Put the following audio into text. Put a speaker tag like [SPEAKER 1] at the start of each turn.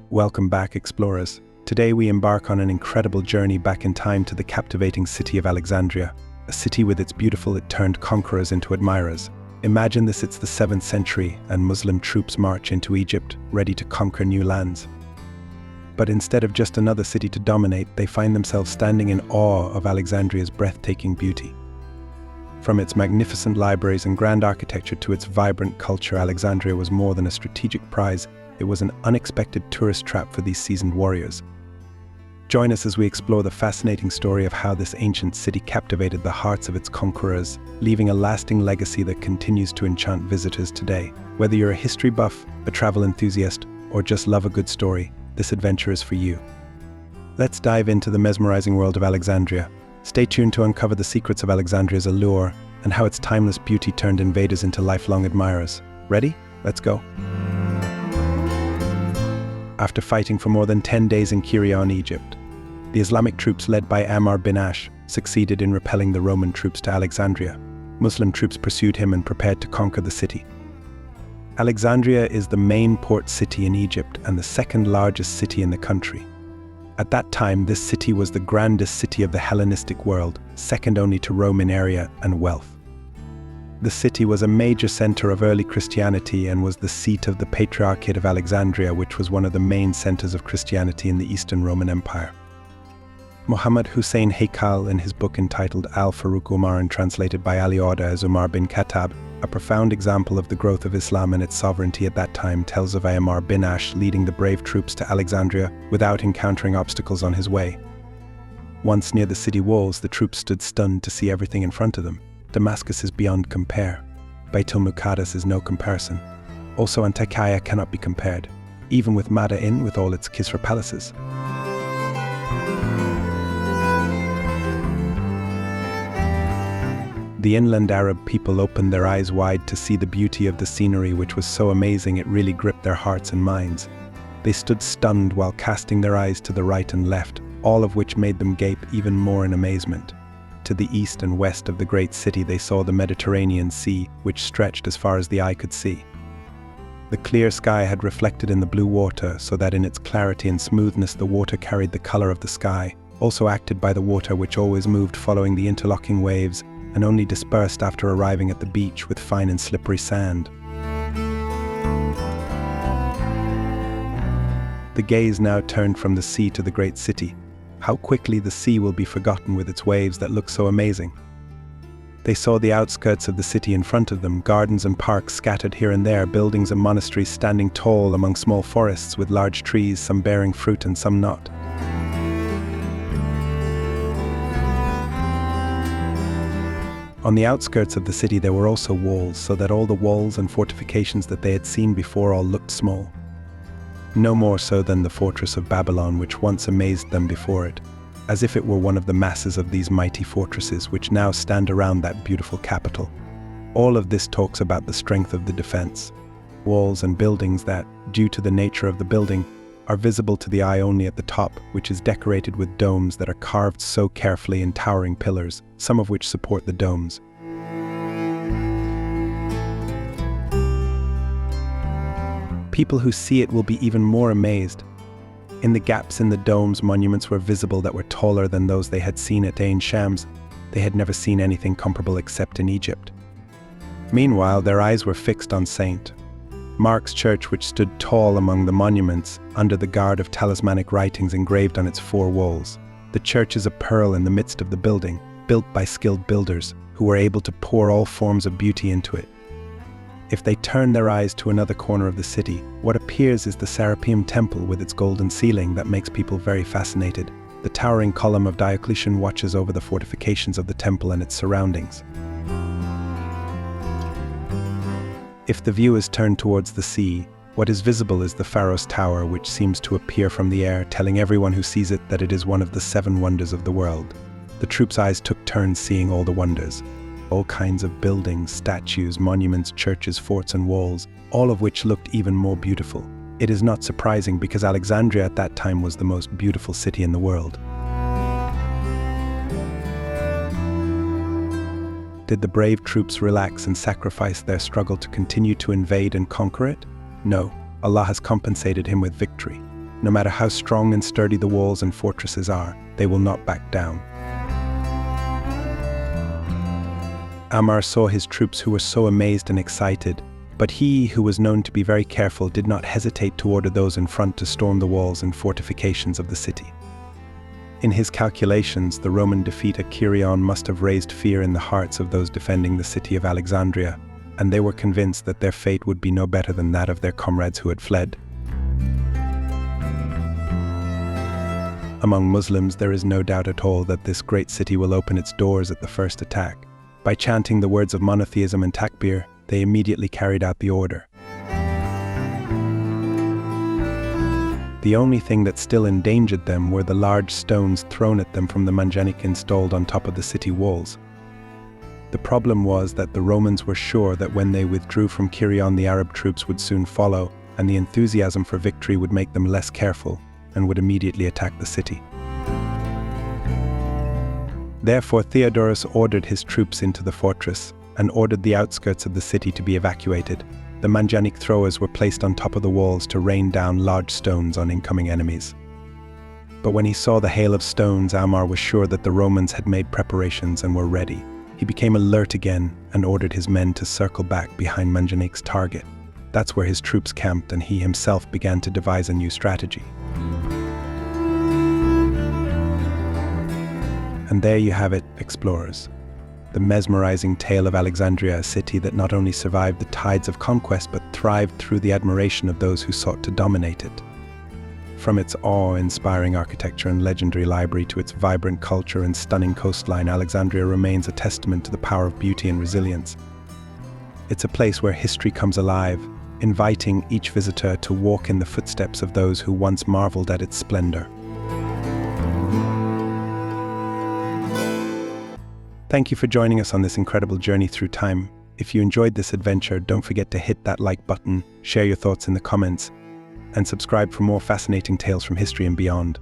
[SPEAKER 1] Welcome back, explorers. Today we embark on an incredible journey back in time to the captivating city of Alexandria, a city with its beautiful it turned conquerors into admirers. Imagine this, it's the 7th century and Muslim troops march into Egypt, ready to conquer new lands. But instead of just another city to dominate, they find themselves standing in awe of Alexandria's breathtaking beauty. From its magnificent libraries and grand architecture to its vibrant culture, Alexandria was more than a strategic prize. It was an unexpected tourist trap for these seasoned warriors. Join us as we explore the fascinating story of how this ancient city captivated the hearts of its conquerors, leaving a lasting legacy that continues to enchant visitors today. Whether you're a history buff, a travel enthusiast, or just love a good story, this adventure is for you. Let's dive into the mesmerizing world of Alexandria. Stay tuned to uncover the secrets of Alexandria's allure and how its timeless beauty turned invaders into lifelong admirers. Ready? Let's go. After fighting for more than 10 days in Cairo in Egypt, the Islamic troops led by Amr bin Ash succeeded in repelling the Roman troops to Alexandria. Muslim troops pursued him and prepared to conquer the city. Alexandria is the main port city in Egypt and the second largest city in the country. At that time, this city was the grandest city of the Hellenistic world, second only to Rome in area and wealth. The city was a major center of early Christianity and was the seat of the Patriarchate of Alexandria, which was one of the main centers of Christianity in the Eastern Roman Empire. Muhammad Hussein Haykal, in his book entitled Al-Faruq Umar and translated by Ali Orda as Umar bin Khattab, a profound example of the growth of Islam and its sovereignty at that time, tells of Amr bin Ash leading the brave troops to Alexandria without encountering obstacles on his way. Once near the city walls, the troops stood stunned to see everything in front of them. Damascus is beyond compare. Beit al-Muqaddas is no comparison. Also, Antakya cannot be compared, even with Madain with all its Kisra palaces. The inland Arab people opened their eyes wide to see the beauty of the scenery, which was so amazing it really gripped their hearts and minds. They stood stunned while casting their eyes to the right and left, all of which made them gape even more in amazement. To the east and west of the great city they saw the Mediterranean Sea, which stretched as far as the eye could see. The clear sky had reflected in the blue water, so that in its clarity and smoothness the water carried the color of the sky, also acted by the water which always moved following the interlocking waves and only dispersed after arriving at the beach with fine and slippery sand. The gaze now turned from the sea to the great city. How quickly the sea will be forgotten with its waves that look so amazing. They saw the outskirts of the city in front of them, gardens and parks scattered here and there, buildings and monasteries standing tall among small forests with large trees, some bearing fruit and some not. On the outskirts of the city there were also walls, so that all the walls and fortifications that they had seen before all looked small. No more so than the fortress of Babylon, which once amazed them before it, as if it were one of the masses of these mighty fortresses which now stand around that beautiful capital. All of this talks about the strength of the defense. Walls and buildings that, due to the nature of the building, are visible to the eye only at the top, which is decorated with domes that are carved so carefully in towering pillars, some of which support the domes. People who see it will be even more amazed. In the gaps in the domes, monuments were visible that were taller than those they had seen at Ain Shams. They had never seen anything comparable except in Egypt. Meanwhile, their eyes were fixed on St. Mark's Church, which stood tall among the monuments under the guard of talismanic writings engraved on its 4 walls. The church is a pearl in the midst of the building, built by skilled builders who were able to pour all forms of beauty into it. If they turn their eyes to another corner of the city, what appears is the Serapeum Temple with its golden ceiling that makes people very fascinated. The towering column of Diocletian watches over the fortifications of the temple and its surroundings. If the view is turned towards the sea, what is visible is the Pharos Tower, which seems to appear from the air, telling everyone who sees it that it is one of the 7 wonders of the world. The troops' eyes took turns seeing all the wonders. All kinds of buildings, statues, monuments, churches, forts and walls, all of which looked even more beautiful. It is not surprising because Alexandria at that time was the most beautiful city in the world. Did the brave troops relax and sacrifice their struggle to continue to invade and conquer it? No, Allah has compensated him with victory. No matter how strong and sturdy the walls and fortresses are, they will not back down. Ammar saw his troops who were so amazed and excited, but he, who was known to be very careful, did not hesitate to order those in front to storm the walls and fortifications of the city. In his calculations, the Roman defeat at Cheiron must have raised fear in the hearts of those defending the city of Alexandria, and they were convinced that their fate would be no better than that of their comrades who had fled. Among Muslims, there is no doubt at all that this great city will open its doors at the first attack. By chanting the words of monotheism and takbir, they immediately carried out the order. The only thing that still endangered them were the large stones thrown at them from the manjanik installed on top of the city walls. The problem was that the Romans were sure that when they withdrew from Cheiron, the Arab troops would soon follow, and the enthusiasm for victory would make them less careful and would immediately attack the city. Therefore, Theodorus ordered his troops into the fortress and ordered the outskirts of the city to be evacuated. The manjanik throwers were placed on top of the walls to rain down large stones on incoming enemies. But when he saw the hail of stones, Ammar was sure that the Romans had made preparations and were ready. He became alert again and ordered his men to circle back behind manjanik's target. That's where his troops camped, and he himself began to devise a new strategy. And there you have it, explorers. The mesmerizing tale of Alexandria, a city that not only survived the tides of conquest but thrived through the admiration of those who sought to dominate it. From its awe-inspiring architecture and legendary library to its vibrant culture and stunning coastline, Alexandria remains a testament to the power of beauty and resilience. It's a place where history comes alive, inviting each visitor to walk in the footsteps of those who once marveled at its splendor. Thank you for joining us on this incredible journey through time. If you enjoyed this adventure, don't forget to hit that like button, share your thoughts in the comments, and subscribe for more fascinating tales from history and beyond.